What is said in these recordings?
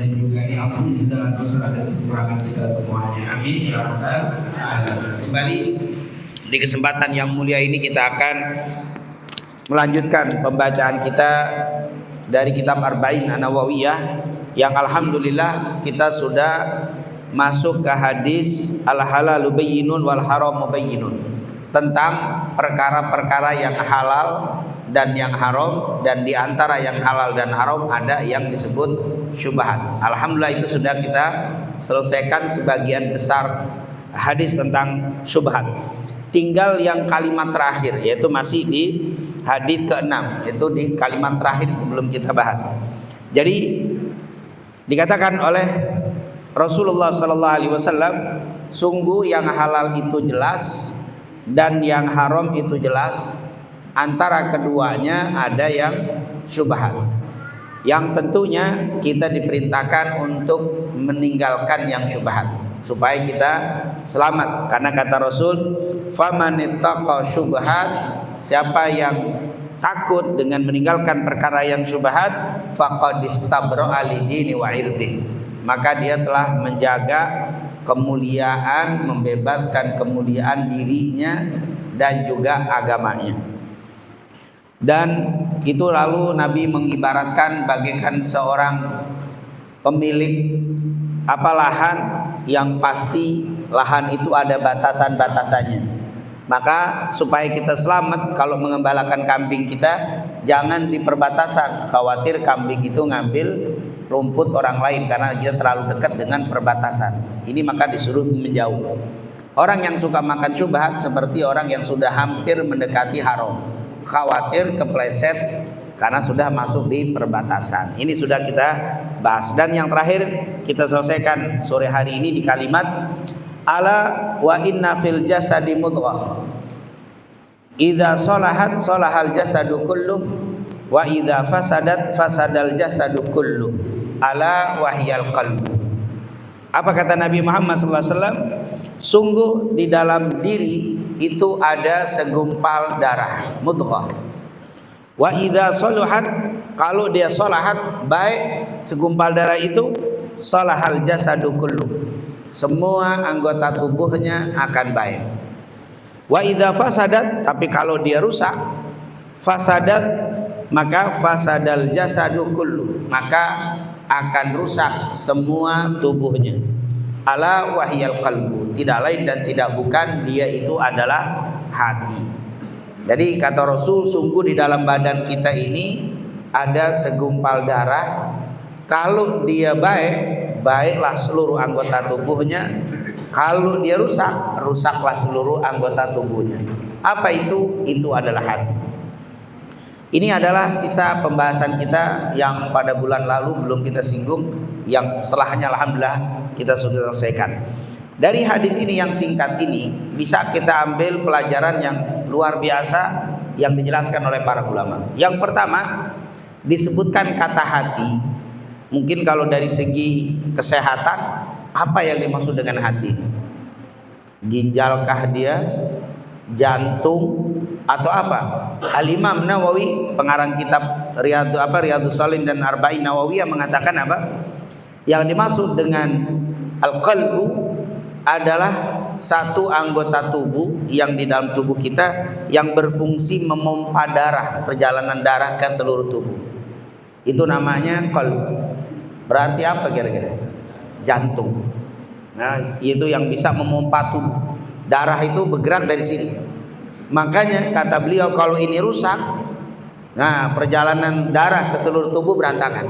dan juga diampuni segala dosa dan kekurangan kita semuanya. Amin ya rabbal alamin. Kembali di kesempatan yang mulia ini kita akan melanjutkan pembacaan kita dari kitab Arba'in An-Nawawiyah yang alhamdulillah kita sudah masuk ke hadis al-halalu bayyinun wal haramu bayyinun, tentang perkara-perkara yang halal dan yang haram, dan di antara yang halal dan haram ada yang disebut syubhat. Alhamdulillah itu sudah kita selesaikan sebagian besar hadis tentang syubhat. Tinggal yang kalimat terakhir, yaitu masih di hadis ke-6, yaitu di kalimat terakhir itu belum kita bahas. Jadi dikatakan oleh Rasulullah SAW, sungguh yang halal itu jelas dan yang haram itu jelas, antara keduanya ada yang syubhat, yang tentunya kita diperintahkan untuk meninggalkan yang syubhat supaya kita selamat. Karena kata Rasul, faman ittaqa syubhat, siapa yang takut dengan meninggalkan perkara yang syubhat, faqad istabra'a lidini wa irdi, maka dia telah menjaga kemuliaan, membebaskan kemuliaan dirinya dan juga agamanya. Dan itu lalu Nabi mengibaratkan bagaikan seorang pemilik lahan yang pasti lahan itu ada batasan-batasannya. Maka supaya kita selamat kalau mengembalakan kambing kita, jangan di perbatasan, khawatir kambing itu ngambil rumput orang lain karena dia terlalu dekat dengan perbatasan. Ini maka disuruh menjauh. Orang yang suka makan syubhat seperti orang yang sudah hampir mendekati haram, khawatir kepleset karena sudah masuk di perbatasan. Ini sudah kita bahas. Dan yang terakhir kita selesaikan sore hari ini di kalimat ala wa inna fil jasadi mudghah idza salahat salahal jasadu kullu wa idza fasadat fasadal jasadu kullu ala wahyal qalbu. Apa kata Nabi Muhammad SAW? Sungguh di dalam diri itu ada segumpal darah, mudghah. Wa idza salahat, kalau dia salahat baik segumpal darah itu, salahal jasadu kullu, semua anggota tubuhnya akan baik. Wa idza fasadat, tapi kalau dia rusak, fasadat, maka fasadal jasadu kullu, maka akan rusak semua tubuhnya. Ala wahyal qalbu, tidak lain dan tidak bukan dia itu adalah hati. Jadi kata Rasul, sungguh di dalam badan kita ini ada segumpal darah. Kalau dia baik, baiklah seluruh anggota tubuhnya. Kalau dia rusak, rusaklah seluruh anggota tubuhnya. Apa itu? Itu adalah hati. Ini adalah sisa pembahasan kita yang pada bulan lalu belum kita singgung, yang setelahnya alhamdulillah kita sudah selesaikan. Dari hadis ini yang singkat ini bisa kita ambil pelajaran yang luar biasa yang dijelaskan oleh para ulama. Yang pertama, disebutkan kata hati. Mungkin kalau dari segi kesehatan, apa yang dimaksud dengan hati? Ginjalkah dia? Jantung? Atau apa? Al-Imam Nawawi, pengarang kitab Riyadhus Shalihin dan Arba'in Nawawiyah, mengatakan apa? Yang dimaksud dengan al-qalbu adalah satu anggota tubuh yang di dalam tubuh kita yang berfungsi memompa darah, perjalanan darah ke seluruh tubuh. Itu namanya qalb. Berarti apa kira-kira? Jantung. Nah, itu yang bisa memompa tubuh. Darah itu bergerak dari sini. Makanya kata beliau, kalau ini rusak, nah perjalanan darah ke seluruh tubuh berantakan.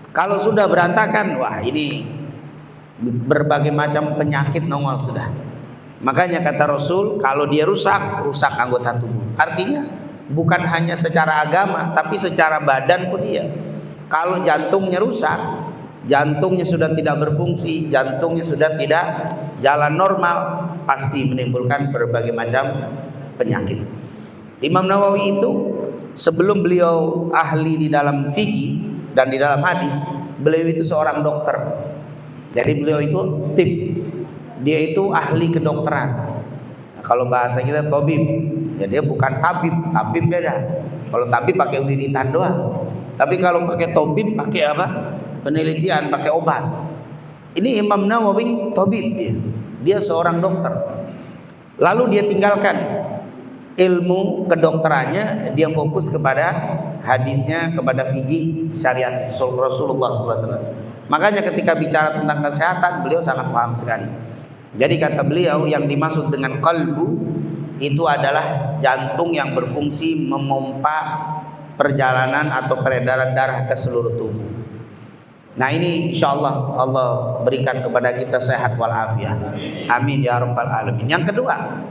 Kalau sudah berantakan, wah ini berbagai macam penyakit nongol sudah. Makanya kata Rasul, kalau dia rusak, rusak anggota tubuh. Artinya bukan hanya secara agama, tapi secara badan pun dia. Kalau jantungnya rusak, jantungnya sudah tidak berfungsi, jantungnya sudah tidak jalan normal, pasti menimbulkan berbagai macam penyakit. Imam Nawawi itu sebelum beliau ahli di dalam fikih dan di dalam hadis, beliau itu seorang dokter. Jadi beliau itu tib, dia itu ahli kedokteran. Nah, kalau bahasa kita tabib, ya dia bukan tabib, tabib beda. Kalau tabib pakai wiritan doang. Tapi kalau pakai tabib pakai apa? penelitian pakai obat. Ini Imam Nawawi tabib dia seorang dokter. Lalu dia tinggalkan ilmu kedokterannya, dia fokus kepada hadisnya, kepada fikih syariat Rasulullah SAW. Makanya ketika bicara tentang kesehatan, beliau sangat paham sekali. Jadi kata beliau, yang dimaksud dengan qalbu itu adalah jantung yang berfungsi memompa perjalanan atau peredaran darah ke seluruh tubuh. Nah ini insyaallah Allah berikan kepada kita sehat walafiat. Amin ya rabbal alamin. Yang kedua,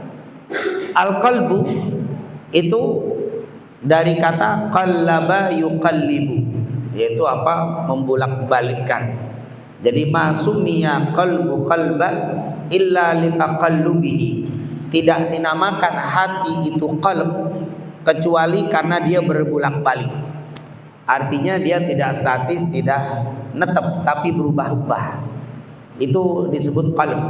al-qalbu itu dari kata qallaba yuqallibu, yaitu apa? Membulak-balikkan. Jadi masumiya qalbu qalban illa litaqallubihi. Tidak dinamakan hati itu qalb kecuali karena dia berbulak-balik. Artinya dia tidak statis, tidak netep, tapi berubah-ubah. Itu disebut qalb.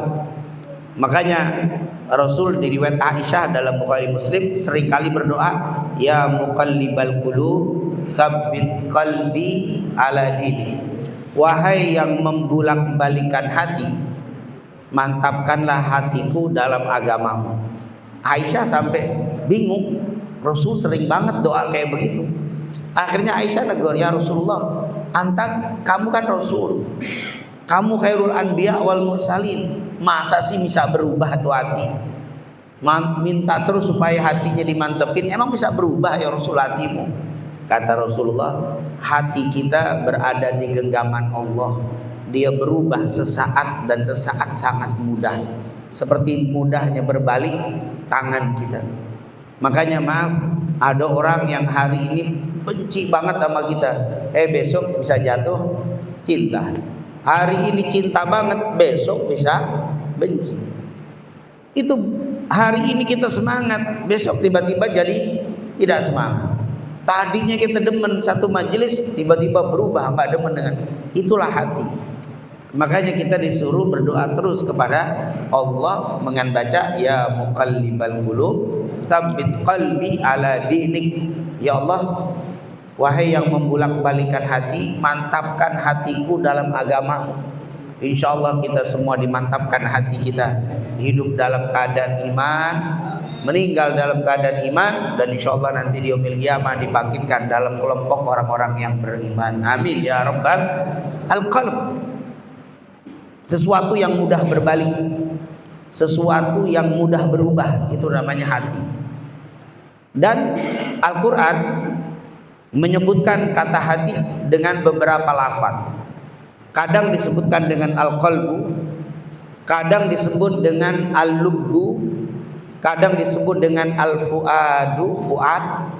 Makanya Rasul di riwayat Aisyah dalam Bukhari Muslim seringkali berdoa, ya muqallibal qulub tsabbit qalbi ala dini. Wahai yang membulak-balikan hati, mantapkanlah hatiku dalam agamamu. Aisyah sampai bingung, Rasul sering banget doa kayak begitu. Akhirnya Aisyah negur, ya Rasulullah, kamu kan Rasul, kamu khairul anbiya wal mursalin, masa sih bisa berubah tuh hati? Minta terus supaya hatinya dimantepin, emang bisa berubah ya Rasul hatimu? Kata Rasulullah, hati kita berada di genggaman Allah. Dia berubah sesaat dan sesaat sangat mudah, seperti mudahnya berbalik tangan kita. Makanya maaf, ada orang yang hari ini benci banget sama kita, besok bisa jatuh cinta. Hari ini cinta banget, besok bisa benci. Itu hari ini kita semangat, besok tiba-tiba jadi tidak semangat. Tadinya kita demen satu majelis, tiba-tiba berubah nggak demen dengan. Itulah hati. Makanya kita disuruh berdoa terus kepada Allah dengan baca ya muqallibal qulub tsabbit qalbi ala dinik. Ya Allah, wahai yang membulak-balikan hati, mantapkan hatiku dalam agamamu. Insyaallah kita semua dimantapkan hati kita, hidup dalam keadaan iman, meninggal dalam keadaan iman, dan insyaallah nanti di yaumil qiyamah dibangkitkan dalam kelompok orang-orang yang beriman. Amin ya rabbal al-qalb. Sesuatu yang mudah berbalik, sesuatu yang mudah berubah, itu namanya hati. Dan Al-Quran menyebutkan kata hati dengan beberapa lafaz. Kadang disebutkan dengan al-qalbu, kadang disebut dengan al-lubbu, kadang disebut dengan al-fuadu, fuad,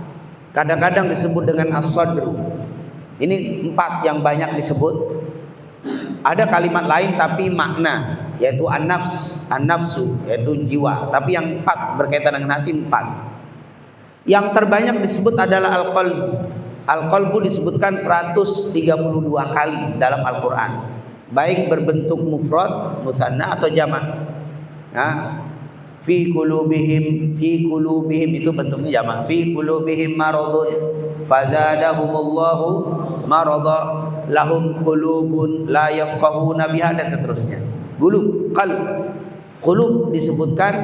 kadang-kadang disebut dengan as-sadru. Ini 4 yang banyak disebut. Ada kalimat lain tapi makna, yaitu an-nafs, an-nafsu, yaitu jiwa. Tapi yang 4 berkaitan dengan hati 4. Yang terbanyak disebut adalah al-qalbu. Al-qalbu disebutkan 132 kali dalam Al-Quran, baik berbentuk mufrad, musanna atau jamak. Nah, fi qulubihim itu bentuknya jamak. Fi qulubihim maradun fazadahumullahu marada lahum qulubun la yafqahuna biha, dan seterusnya. Qulub disebutkan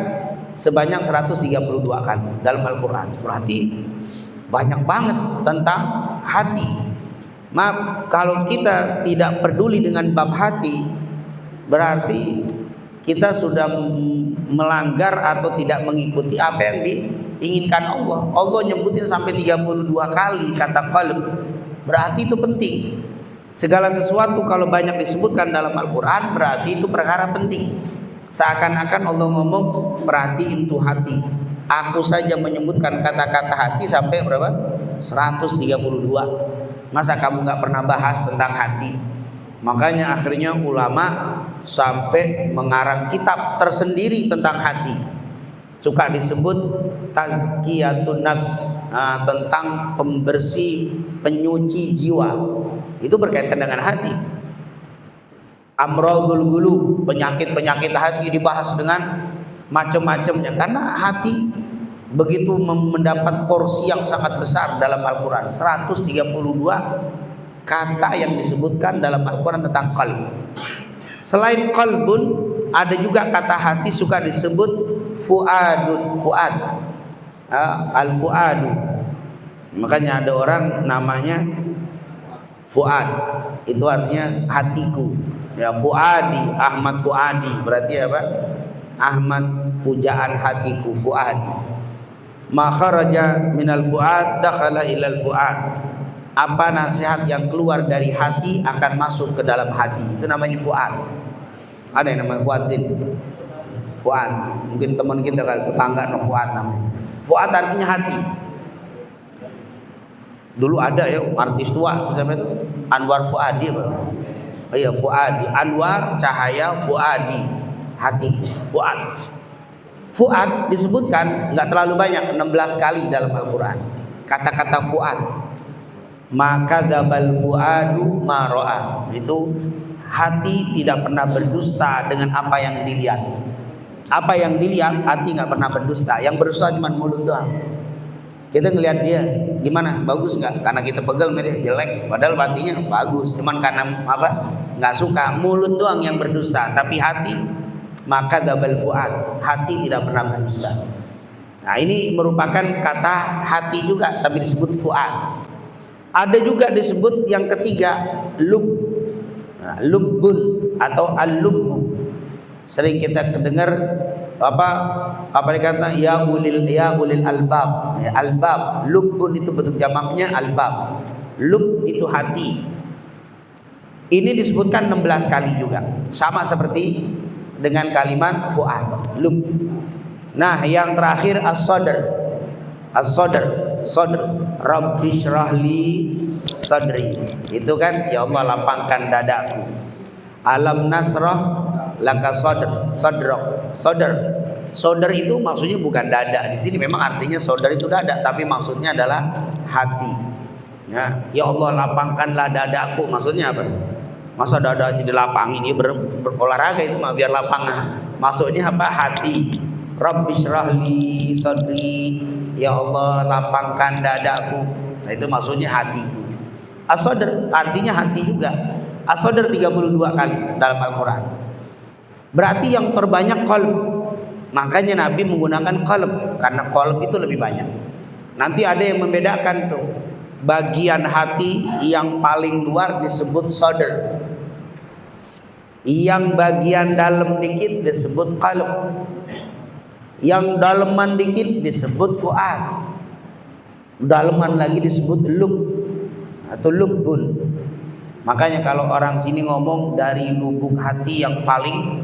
sebanyak 132 kali dalam Al-Quran. Berarti banyak banget tentang hati. Maaf, kalau kita tidak peduli dengan bab hati, berarti kita sudah melanggar atau tidak mengikuti apa yang diinginkan Allah. Allah nyebutin sampai 32 kali kata qalb. Berarti itu penting. Segala sesuatu kalau banyak disebutkan dalam Al-Quran, berarti itu perkara penting. Seakan-akan Allah ngomong, perhatiin tuh hati. Aku saja menyebutkan kata-kata hati sampai berapa? 132. Masa kamu gak pernah bahas tentang hati? Makanya akhirnya ulama sampai mengarang kitab tersendiri tentang hati. Suka disebut tazkiyatun nafs, tentang pembersih, penyuci jiwa. Itu berkaitan dengan hati. Amradul qulub, penyakit-penyakit hati dibahas dengan macam-macamnya, karena hati begitu mendapat porsi yang sangat besar dalam Al-Quran. 132 kata yang disebutkan dalam Al-Quran tentang qalb. Selain qalbun, ada juga kata hati suka disebut fuadun, fuad, al-fuadu. Makanya ada orang namanya Fuad, itu artinya hatiku. Ya, Fuadi, Ahmad Fuadi, berarti apa? Ahmad pujaan hatiku, Fuadi. Ma kharaja minal fuad dakhala ilal fuad. Apa nasihat yang keluar dari hati akan masuk ke dalam hati. Itu namanya fuad. Ada yang namanya fuad sini? Fuad. Mungkin teman kita kalau tetangga no fuad namanya. Fuad artinya hati. Dulu ada ya artis tua siapa itu? Anwar Fuadi apa? Oh iya, Fuadi. Anwar Cahaya Fuadi. Hati. Fuad. Fuad disebutkan nggak terlalu banyak, 16 kali dalam Al-Quran. Kata-kata fuad. Maka dzabal fuadu ma ra'a. Itu hati tidak pernah berdusta dengan apa yang dilihat. Apa yang dilihat hati nggak pernah berdusta. Yang berdusta cuma mulut doang. Kita ngelihat dia gimana, bagus nggak? Karena kita pegel dia jelek, padahal hatinya bagus. Cuman karena apa? Nggak suka, mulut doang yang berdusta. Tapi hati, maka dzabal fuad, hati tidak pernah berdusta. Nah ini merupakan kata hati juga, tapi disebut fuad. Ada juga disebut yang ketiga lub, nah, lubbun atau al-lubbu. Sering kita dengar apa dikata ya ulil albab. Ya, albab, lubbun itu bentuk jamaknya albab. Lub itu hati. Ini disebutkan 16 kali juga. Sama seperti dengan kalimat fuad, lub. Nah, yang terakhir as-sadr. As-sadr, sadr, Rabbi syrahli sadri. Itu kan ya Allah lapangkan dadaku. Alam nasrah laka sadr, sadrak, sadr. Sadr itu maksudnya bukan dada. Di sini memang artinya sadr itu dada, tapi maksudnya adalah hati. Ya Allah lapangkanlah dadaku. Maksudnya apa? Masa dada jadi lapangin, ini berolahraga itu mah biar lapang. Maksudnya apa? Hati. Rabbi syrahli sadri. Ya Allah lapangkan dadaku. Nah itu maksudnya hatiku. As-sadr artinya hati juga. As-sadr 32 kali dalam Al-Quran. Berarti yang terbanyak qalb. Makanya Nabi menggunakan qalb, karena qalb itu lebih banyak. Nanti ada yang membedakan tuh. Bagian hati yang paling luar disebut sadr. Yang bagian dalam dikit disebut qalb. Yang daleman dikit disebut fuad. Daleman lagi disebut lub atau lubbun. Makanya kalau orang sini ngomong dari lubuk hati yang paling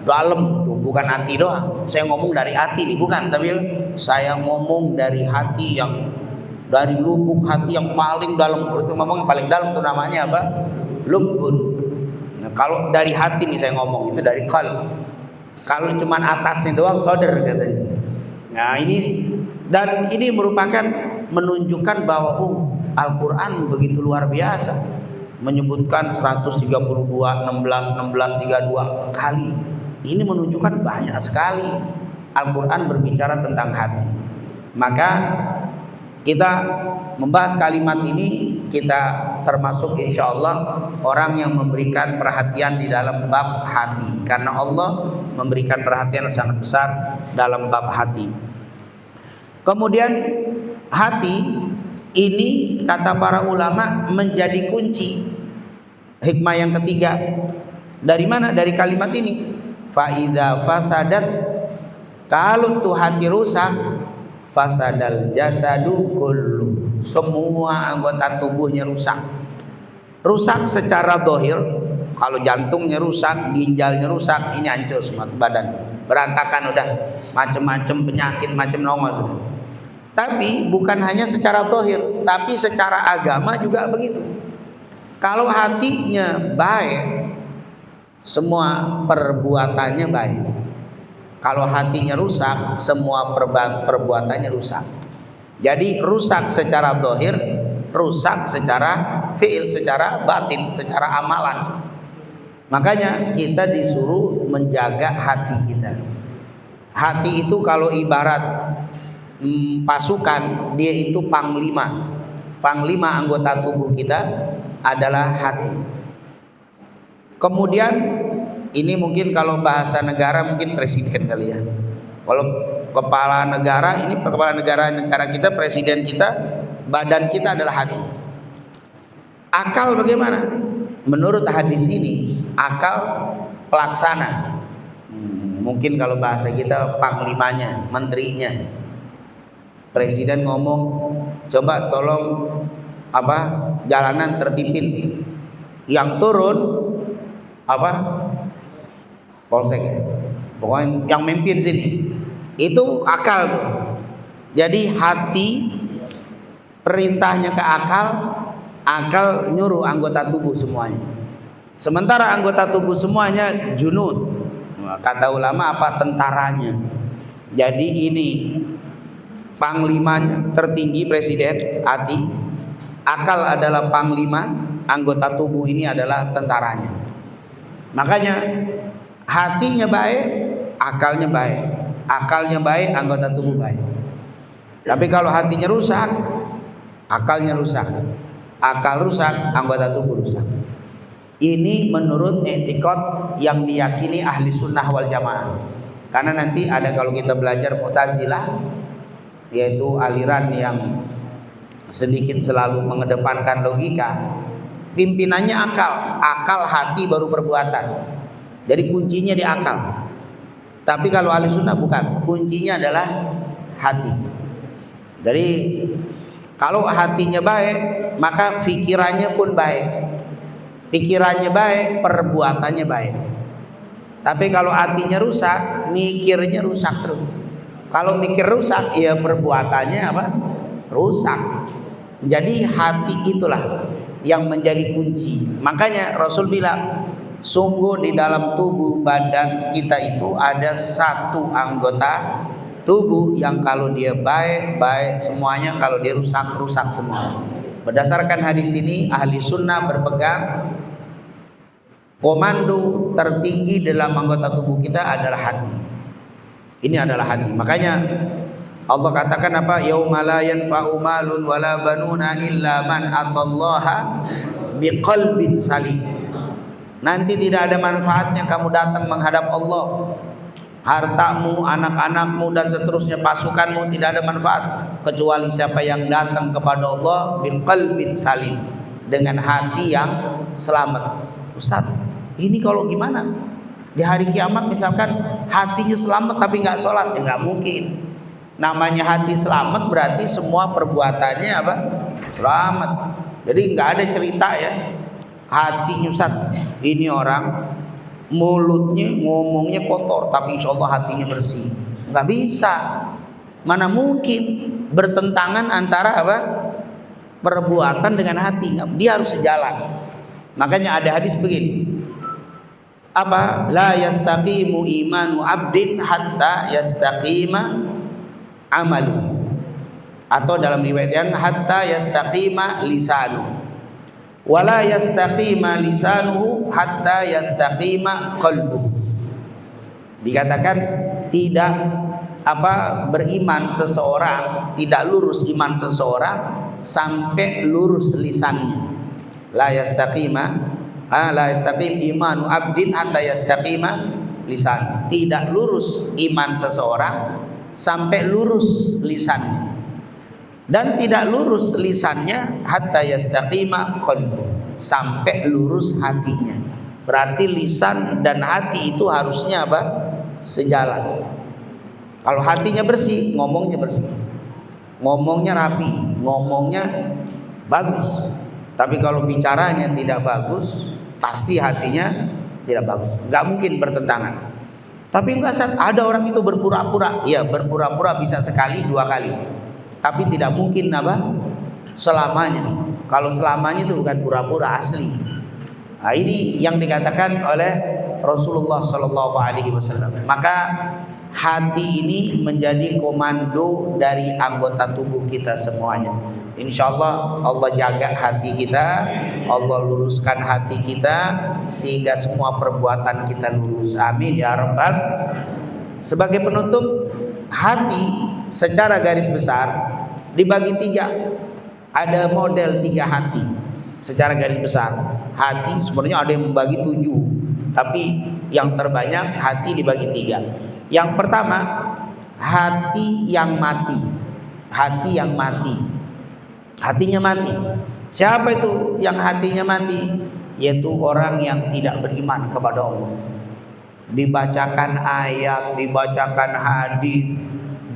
dalam tuh, bukan hati doang. Saya ngomong dari hati nih, bukan, tapi saya ngomong dari hati yang dari lubuk hati yang paling dalam. Itu ngomong yang paling dalam tuh namanya apa? Lubbun. Nah, kalau dari hati nih saya ngomong itu dari qalb. Kalau cuma atasnya doang sadr katanya. Nah ini dan ini merupakan menunjukkan bahwa Al-Quran begitu luar biasa, menyebutkan 132, 16, 32 kali. Ini menunjukkan banyak sekali Al-Quran berbicara tentang hati. Maka kita membahas kalimat ini, kita termasuk insya Allah orang yang memberikan perhatian di dalam bab hati, karena Allah memberikan perhatian sangat besar dalam bab hati. Kemudian hati ini kata para ulama menjadi kunci. Hikmah yang ketiga dari mana? Dari kalimat ini. Fa idza fasadat, kalau tuh hati rusak, fasadal jasadu kullu, semua anggota tubuhnya rusak. Rusak secara dohir, kalau jantungnya rusak, ginjalnya rusak, ini hancur semua badan, berantakan udah, macam-macam penyakit, macam nongol sudah. Tapi bukan hanya secara dohir, tapi secara agama juga begitu. Kalau hatinya baik, semua perbuatannya baik. Kalau hatinya rusak, semua perbuatannya rusak. Jadi rusak secara dohir, rusak secara fi'il, secara batin, secara amalan. Makanya kita disuruh menjaga hati kita. Hati itu kalau ibarat pasukan, dia itu panglima. Panglima anggota tubuh kita. adalah hati. Kemudian ini mungkin kalau bahasa negara mungkin presiden kali ya. Kalau kepala negara, ini kepala negara kita, presiden kita, badan kita adalah hati. Akal bagaimana? Menurut hadis ini, akal pelaksana. Mungkin kalau bahasa kita panglimanya, menterinya. Presiden ngomong, coba tolong jalanan tertipin. Yang turun polsek ya. Pokoknya yang mimpin sini. Itu akal tuh. Jadi hati perintahnya ke akal, akal nyuruh anggota tubuh semuanya. Sementara anggota tubuh semuanya junud. Kata ulama tentaranya. Jadi ini panglimanya tertinggi presiden, hati. Akal adalah panglima, anggota tubuh ini adalah tentaranya. Makanya hatinya baik, akalnya baik. Akalnya baik, anggota tubuh baik. Tapi kalau hatinya rusak, akalnya rusak. Akal rusak, anggota tubuh rusak. Ini menurut etikot yang diyakini ahli sunnah wal jamaah. Karena nanti ada kalau kita belajar Mu'tazilah, yaitu aliran yang sedikit selalu mengedepankan logika. Pimpinannya akal, akal hati baru perbuatan. Jadi kuncinya di akal. Tapi kalau ahli sunnah bukan, kuncinya adalah hati. Jadi kalau hatinya baik, maka pikirannya pun baik. Pikirannya baik, perbuatannya baik. Tapi kalau hatinya rusak, mikirnya rusak terus. Kalau mikir rusak, ya perbuatannya rusak. Jadi hati itulah yang menjadi kunci. Makanya Rasul bilang, sungguh di dalam tubuh badan kita itu ada satu anggota tubuh yang kalau dia baik, baik semuanya, kalau dia rusak, rusak semua. Berdasarkan hadis ini, ahli sunnah berpegang komando tertinggi dalam anggota tubuh kita adalah hati. Ini adalah hati. Makanya Allah katakan yauma la yanfa'u malun wala banuna illa man atallaha biqalbin salim. Nanti tidak ada manfaatnya kamu datang menghadap Allah. Hartamu, anak-anakmu dan seterusnya, pasukanmu tidak ada manfaat kecuali siapa yang datang kepada Allah biqalbin salim, dengan hati yang selamat. Ustaz, ini kalau gimana? Di hari kiamat misalkan hatinya selamat tapi nggak sholat, ya nggak mungkin. Namanya hati selamat berarti semua perbuatannya selamat. Jadi nggak ada cerita ya hatinya Ustaz, ini orang mulutnya ngomongnya kotor tapi insya Allah hatinya bersih. Nggak bisa. Mana mungkin bertentangan antara perbuatan dengan hati. Dia harus sejalan. Makanya ada hadis begini, la yastaqimu imanu abdin hatta yastaqima amalu, atau dalam riwayat yang hatta yastaqima lisanu, wala yastaqima lisanuhu hatta yastaqima qalbuhu. Dikatakan tidak beriman seseorang, tidak lurus iman seseorang sampai lurus lisannya. La yastaqim imanu abdin hatta yastaqima lisan. Tidak lurus iman seseorang sampai lurus lisannya. Dan tidak lurus lisannya hatta yastaqima qalbu, sampai lurus hatinya. Berarti lisan dan hati itu harusnya sejalan. Kalau hatinya bersih, ngomongnya bersih. Ngomongnya rapi, ngomongnya bagus. Tapi kalau bicaranya tidak bagus, pasti hatinya tidak bagus. Gak mungkin bertentangan. Tapi enggak, ada orang itu berpura-pura. Ya, berpura-pura bisa sekali, dua kali. Tapi tidak mungkin selamanya. Kalau selamanya itu bukan pura-pura, asli. Nah, ini yang dikatakan oleh Rasulullah SAW. Maka hati ini menjadi komando dari anggota tubuh kita semuanya. Insya Allah Allah jaga hati kita, Allah luruskan hati kita sehingga semua perbuatan kita lurus. Amin ya rabbal. Sebagai penutup, hati secara garis besar dibagi tiga. Ada model tiga hati. secara garis besar. Hati sebenarnya ada yang membagi 7, tapi yang terbanyak hati dibagi 3. Yang pertama, hati yang mati. Hati yang mati. Hatinya mati. Siapa itu yang hatinya mati? Yaitu orang yang tidak beriman kepada Allah. Dibacakan ayat, dibacakan hadis,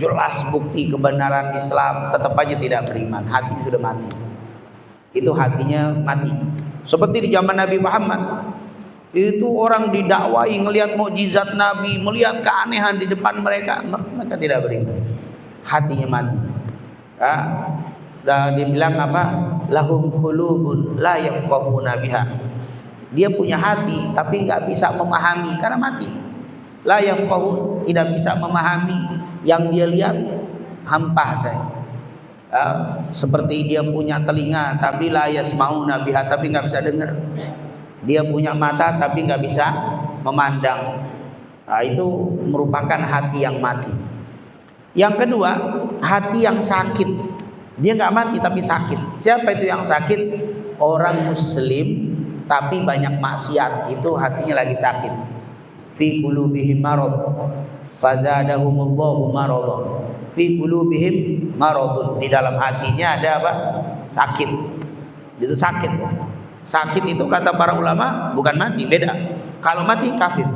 jelas bukti kebenaran Islam, tetap aja tidak beriman. Hati sudah mati. Itu hatinya mati. Seperti di zaman Nabi Muhammad, itu orang didakwai, ngelihat mukjizat Nabi, melihat keanehan di depan mereka tidak beriman. Hatinya mati. Dan dibilang apa? Lahum qulubun la yafqahuna biha. Dia punya hati tapi nggak bisa memahami karena mati. La yafqahu, tidak bisa memahami. Yang dia lihat hampa saya. Seperti dia punya telinga tapi la yasmauna biha, tapi nggak bisa dengar. Dia punya mata tapi nggak bisa memandang. Itu merupakan hati yang mati. Yang kedua, hati yang sakit. Dia nggak mati tapi sakit. Siapa itu yang sakit? Orang muslim tapi banyak maksiat, itu hatinya lagi sakit. Fi qulubihim marad fazadahumullahu maradun. Fi qulubihim maradun, di dalam hatinya ada apa? Sakit. Itu sakit. Sakit itu kata para ulama bukan mati, beda. Kalau mati kafir.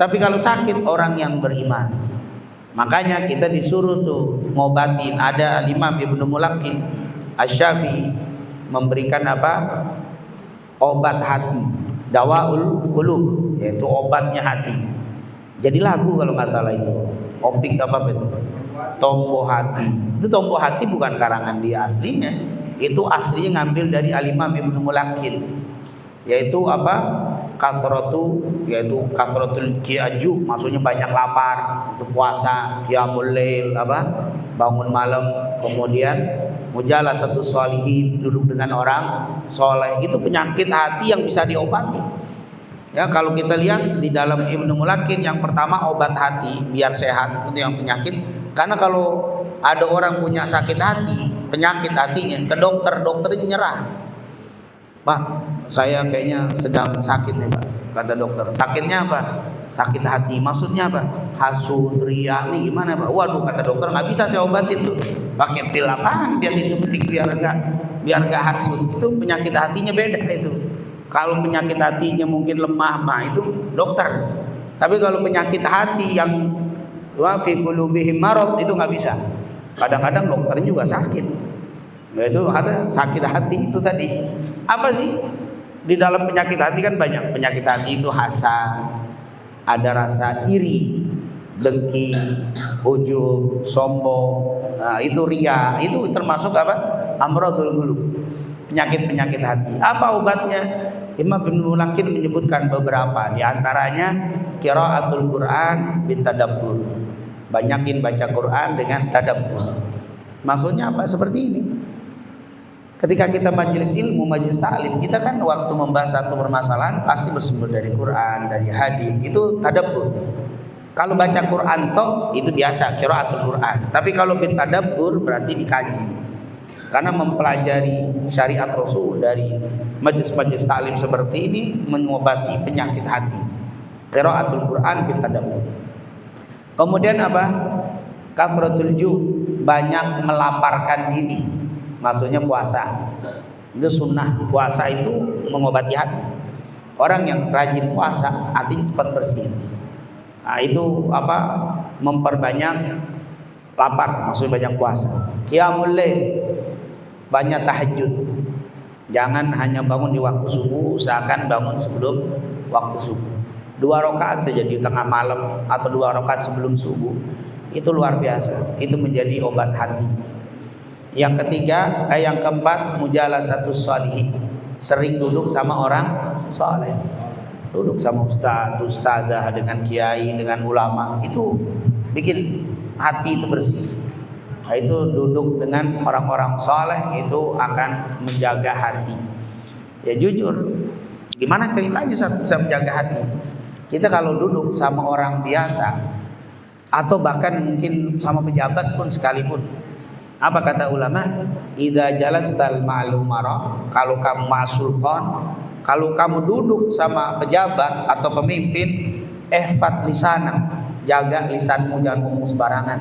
Tapi kalau sakit orang yang beriman. Makanya kita disuruh tuh ngobatin. Ada Imam Ibnu Mulakin Asy-Syafi'i memberikan apa? Obat hati, dawaul qulub, yaitu obatnya hati. Jadi lagu kalau nggak salah itu. Optik apa itu? Tombo hati. Itu tombo hati bukan karangan dia aslinya. Itu aslinya ngambil dari Al-Imam Ibnu Mulakin. Yaitu apa? Yaitu kasratul qiaju, maksudnya banyak lapar, itu puasa, qiyamul lail, apa? Bangun malam, kemudian mujalasatus sholihin, duduk dengan orang soleh. Itu penyakit hati yang bisa diobati. Ya, kalau kita lihat di dalam Ibnu Mulakin, yang pertama obat hati biar sehat, itu yang penyakit. Karena kalau ada orang punya sakit hati, penyakit hatinya, ke dokter, dokternya nyerah. Pak, saya kayaknya sedang sakit nih Pak, kata dokter. Sakitnya apa? Sakit hati. Maksudnya apa? Hasud, riya, nih gimana Pak? Waduh, kata dokter, nggak bisa saya obatin tuh. Pakai pil apaan? Biar disuntik biar nggak hasud. Itu penyakit hatinya beda itu. Kalau penyakit hatinya mungkin lemah mah itu dokter. Tapi kalau penyakit hati yang wa fi qulubihim marad itu nggak bisa. Kadang-kadang dokternya juga sakit. Itu ada sakit hati itu tadi. Apa sih? Di dalam penyakit hati kan banyak. Penyakit hati itu hasad, ada rasa iri, dengki, ujub, sombong. Nah, itu riya. Itu termasuk apa? Amradul qulub. Penyakit-penyakit hati. Apa obatnya? Imam Ibnu Mulakin menyebutkan beberapa. Di antaranya qiraatul Quran bitadabbur. Banyakin baca Quran dengan tadabbur. Maksudnya apa? Seperti ini. Ketika kita majelis ilmu, majelis ta'lim, kita kan waktu membahas satu permasalahan pasti bersumber dari Quran, dari hadis. Itu tadabbur. Kalau baca Quran toh itu biasa, qiraatul Quran. Tapi kalau bitadabbur berarti dikaji. Karena mempelajari syariat Rasul dari majelis-majelis ta'lim seperti ini mengobati penyakit hati. Qiraatul Quran bitadabbur. Kemudian apa? Kafratul ju', banyak melaparkan diri. Maksudnya puasa. Itu sunnah. Puasa itu mengobati hati. Orang yang rajin puasa hatinya cepat bersih. Nah, itu apa? Memperbanyak lapar, maksudnya banyak puasa. Qiyamul lail, banyak tahajud. Jangan hanya bangun di waktu subuh, usahakan bangun sebelum waktu subuh. 2 rakaat saja di tengah malam atau 2 rakaat sebelum subuh. Itu luar biasa. Itu menjadi obat hati. Yang ketiga, yang keempat, mujalasatus sholihin. Sering duduk sama orang soleh. Duduk sama ustaz, ustazah, dengan kiai, dengan ulama. Itu bikin hati itu bersih. Nah, itu duduk dengan orang-orang soleh itu akan menjaga hati. Ya jujur, gimana ceritanya bisa menjaga hati? Kita kalau duduk sama orang biasa atau bahkan mungkin sama pejabat pun sekalipun, Apa kata ulama? Idza jalastal ma'al umara, kalau kamu sultan, kalau kamu duduk sama pejabat atau pemimpin, ihfad lisanak, jaga lisanmu, jangan ngomong sembarangan.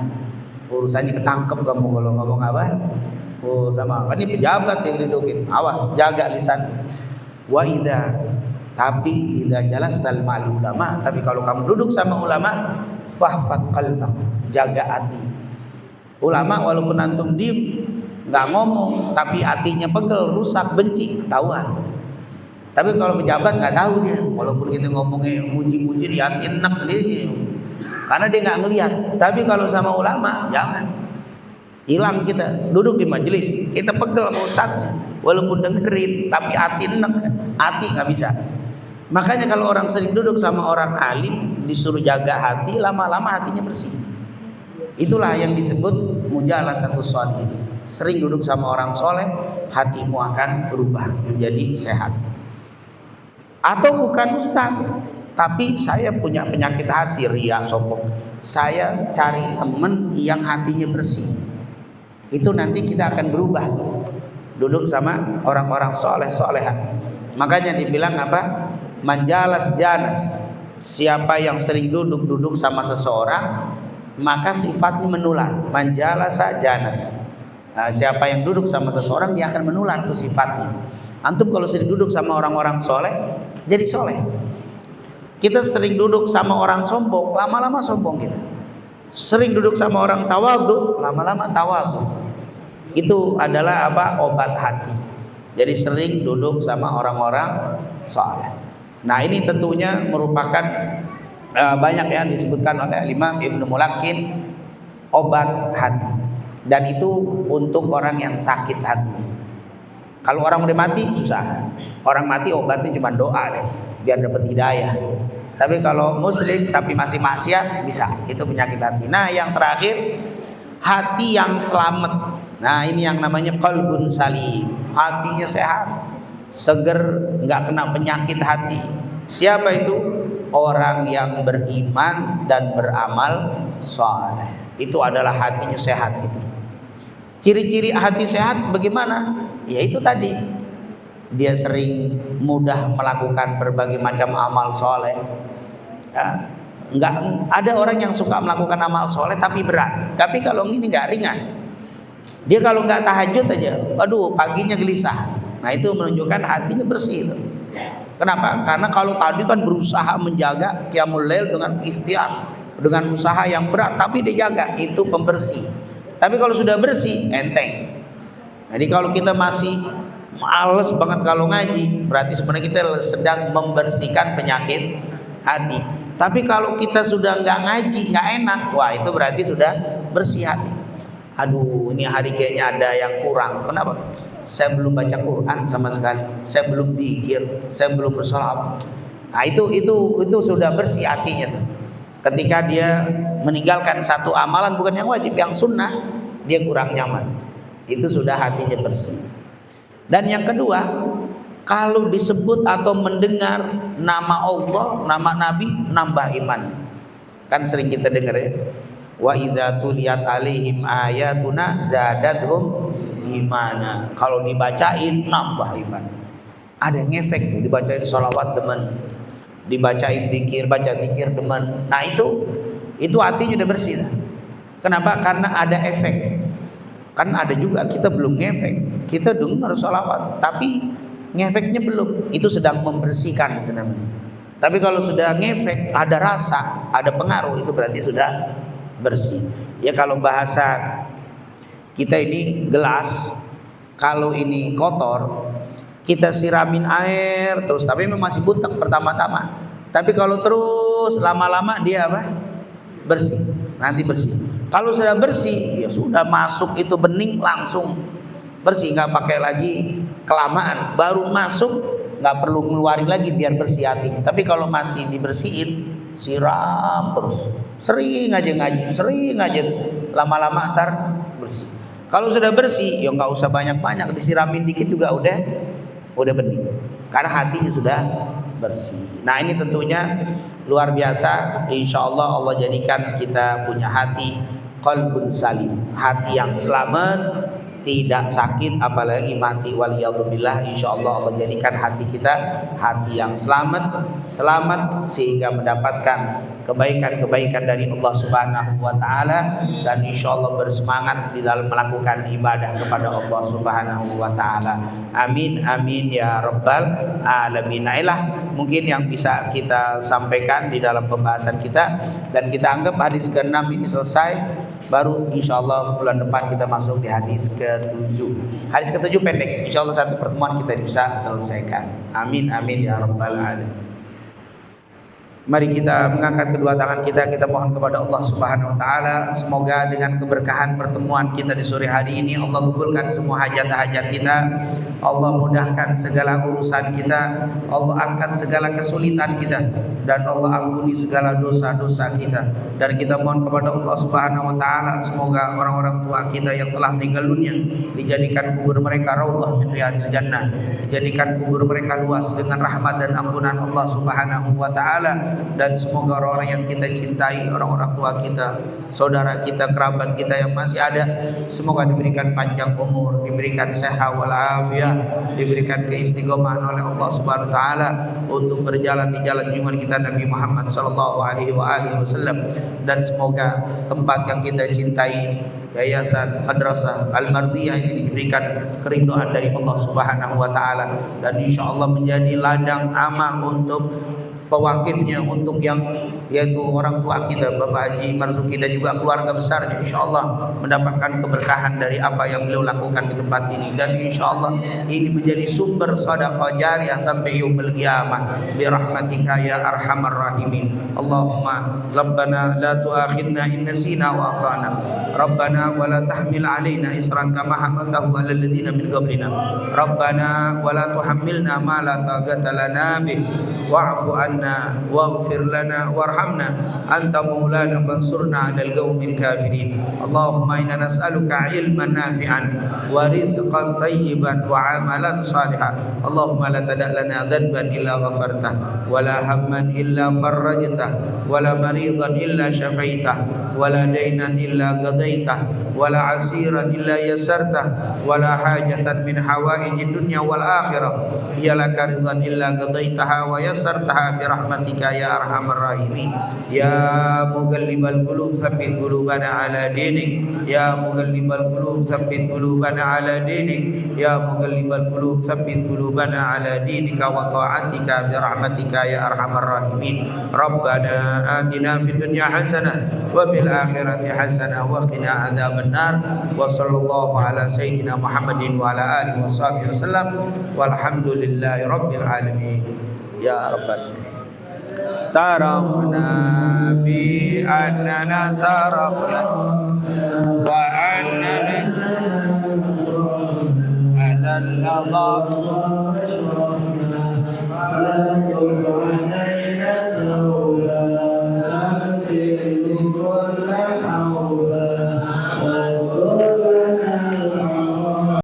Urusannya ketangkep kamu kalau ngomong apa? Oh, sama kan ini pejabat yang didudukin. Awas, jaga lisan. Wa idza, tapi idza jalastal ma'al ulama, tapi kalau kamu duduk sama ulama, fahfad qalbak, jaga hati. Ulama walaupun antum diem nggak ngomong, tapi hatinya pegel, rusak, benci, ketahuan. Tapi kalau pejabat nggak tahu dia, walaupun kita ngomongnya muji-muji di hati enak dia, karena dia nggak ngelihat. Tapi kalau sama ulama jangan, hilang kita duduk di majelis, kita pegel sama ustadznya, walaupun dengerin, tapi hati enak, hati nggak bisa. Makanya kalau orang sering duduk sama orang alim, disuruh jaga hati, lama-lama hatinya bersih. Itulah yang disebut mujalasatus sholihin. Sering duduk sama orang soleh, hatimu akan berubah menjadi sehat. Atau bukan ustaz, tapi saya punya penyakit hati, riya, sombong. Saya cari teman yang hatinya bersih. Itu nanti kita akan berubah. Duduk sama orang-orang soleh, soleha. Makanya dibilang apa? Manjalas janas. Siapa yang sering duduk sama seseorang, maka sifatnya menular. Manjalasa janas. Nah, siapa yang duduk sama seseorang, dia akan menular tuh sifatnya. Antum kalau sering duduk sama orang-orang soleh, jadi soleh. Kita sering duduk sama orang sombong, lama-lama sombong kita. Sering duduk sama orang tawadhu, lama-lama tawadhu. Itu adalah apa? Obat hati. Jadi sering duduk sama orang-orang soleh. Nah, ini tentunya merupakan banyak yang disebutkan oleh Imam Ibnu Mulakin, obat hati, dan itu untuk orang yang sakit hati. Kalau orang udah mati susah, orang mati obatnya cuma doa deh, biar dapat hidayah. Tapi kalau muslim tapi masih maksiat bisa, itu penyakit hati. Nah yang terakhir, hati yang selamat. Nah ini yang namanya qalbun salim, hatinya sehat, seger, nggak kena penyakit hati. Siapa itu? Orang yang beriman dan beramal saleh. Itu adalah hatinya sehat itu. Ciri-ciri hati sehat bagaimana? Ya itu tadi. Dia sering mudah melakukan berbagai macam amal soleh. Ya, enggak ada orang yang suka melakukan amal soleh tapi berat. Tapi kalau ini enggak ringan. Dia kalau enggak tahajud aja, aduh paginya gelisah. Nah itu menunjukkan hatinya bersih itu. Kenapa? Karena kalau tadi kan berusaha menjaga qiyamul lail dengan ikhtiar, dengan usaha yang berat, tapi dia jaga, itu pembersih. Tapi kalau sudah bersih, enteng. Jadi kalau kita masih males banget kalau ngaji, berarti sebenarnya kita sedang membersihkan penyakit hati. Tapi kalau kita sudah nggak ngaji, nggak enak, wah itu berarti sudah bersih hati. Aduh, ini hari kayaknya ada yang kurang. Kenapa? Saya belum baca Quran sama sekali. Saya belum dzikir, saya belum bersolawat. Nah, itu sudah bersih hatinya tuh. Ketika dia meninggalkan satu amalan bukan yang wajib, yang sunnah, dia kurang nyaman. Itu sudah hatinya bersih. Dan yang kedua, kalau disebut atau mendengar nama Allah, nama Nabi, nambah iman. Kan sering kita dengar ya. Wa idza tuliyat alaihim ayatuna zadatuhum imana. Kalau dibacain nambah iman. Ada yang ngefek tuh, dibacain sholawat demen, dibacain zikir, baca zikir demen. Nah itu hatinya udah bersih. Kenapa? Karena ada efek. Kan ada juga kita belum ngefek, kita dengar sholawat tapi ngefeknya belum. Itu sedang membersihkan itu namanya. Tapi kalau sudah ngefek, ada rasa, ada pengaruh, itu berarti sudah bersih. Ya kalau bahasa kita ini gelas, kalau ini kotor, kita siramin air terus, tapi memang masih butek pertama-tama. Tapi kalau terus lama-lama dia apa? Bersih. Nanti bersih. Kalau sudah bersih, ya sudah masuk itu bening langsung bersih, nggak pakai lagi kelamaan. Baru masuk nggak perlu ngeluarin lagi biar bersih hatinya. Tapi kalau masih dibersihin, siram terus. Sering aja ngaji, sering aja, lama-lama ntar bersih. Kalau sudah bersih, ya nggak usah banyak-banyak, disiramin dikit juga udah bening. Karena hatinya sudah bersih. Nah ini tentunya luar biasa. Insya Allah Allah jadikan kita punya hati qalbun salim, hati yang selamat, tidak sakit apalagi mati, waliyadzubillah. Insyaallah Allah jadikan hati kita hati yang selamat sehingga mendapatkan kebaikan-kebaikan dari Allah Subhanahu wa taala, dan insyaallah bersemangat di dalam melakukan ibadah kepada Allah Subhanahu wa taala. Amin amin ya rabbal alamin. Inilah mungkin yang bisa kita sampaikan di dalam pembahasan kita, dan kita anggap hadis ke-6 ini selesai. Baru insyaallah bulan depan kita masuk di hadis ke-7. Hadis ke-7 pendek, insyaallah satu pertemuan kita bisa selesaikan. Amin amin ya rabbal alamin. Mari kita mengangkat kedua tangan kita mohon kepada Allah Subhanahu wa taala, semoga dengan keberkahan pertemuan kita di sore hari ini Allah kabulkan semua hajat-hajat kita, Allah mudahkan segala urusan kita, Allah angkat segala kesulitan kita, dan Allah ampuni segala dosa-dosa kita. Dan kita mohon kepada Allah Subhanahu wa taala, semoga orang-orang tua kita yang telah meninggal dunia dijadikan kubur mereka raudhah min riyadil jannah, dijadikan kubur mereka luas dengan rahmat dan ampunan Allah Subhanahu wa taala. Dan semoga orang-orang yang kita cintai, orang-orang tua kita, saudara kita, kerabat kita yang masih ada, semoga diberikan panjang umur, diberikan sehat walafiat, diberikan keistiqomahan oleh Allah Subhanahu wa taala untuk berjalan di jalan junjungan kita Nabi Muhammad sallallahu alaihi wasallam. Dan semoga tempat yang kita cintai, Yayasan Madrasah Al-Mardiyah ini diberikan keridhaan dari Allah Subhanahu wa taala, dan insyaallah menjadi ladang amal untuk pewakifnya, untuk yang yaitu orang tua kita Bapak Haji Marzuki dan juga keluarga besarnya, insyaallah mendapatkan keberkahan dari apa yang beliau lakukan di tempat ini, dan insyaallah ini menjadi sumber sedekah jariyah sampai yaumil qiyamah bi rahmatika ya arhamar rahimin. Allahumma rabbana la tu'akhidna in nasina wa akhtana, rabbana wa la tahmil alaina isran kama hamaltahu 'alal ladzina min qablina, rabbana wa la tuhammilna ma la taqata lana bih, wa'fu anna waghfir lana warhamna anta maulana fansurna 'alal qaumil kafirin. Allahumma inna nas'aluka ilman nafi'an wa rizqan thayyiban wa 'amalan shalihan. Allahumma la tada' lana dhanban illa ghafartah, wa la hamman illa farajtah, wa la maridan illa syafaitah, wa la daynan illa qadaitah, wa la 'asiran illa yassartah, wa la hajatan min hawaijid dunya wal akhirah hiya laka ridhan illa qadaitaha wa yassartaha bi rahmatika ya arhamar rahimin. Ya muqallibal qulub tsabbit qulubana ala dinik, ya muqallibal qulub tsabbit qulubana ala dinik, ya muqallibal qulub tsabbit qulubana ala dinika wa ta'atika bi rahmatika ya arhamar rahimin. Rabbana atina fid dunya hasanah wa fil akhirati hasanah wa qina adzabannar. Wa sallallahu ala sayyidina Muhammadin wa ala alihi washabihi wasallam walhamdulillahi rabbil alamin ya rabbal tarafna bi annana tarafna wa annana ala al-ladha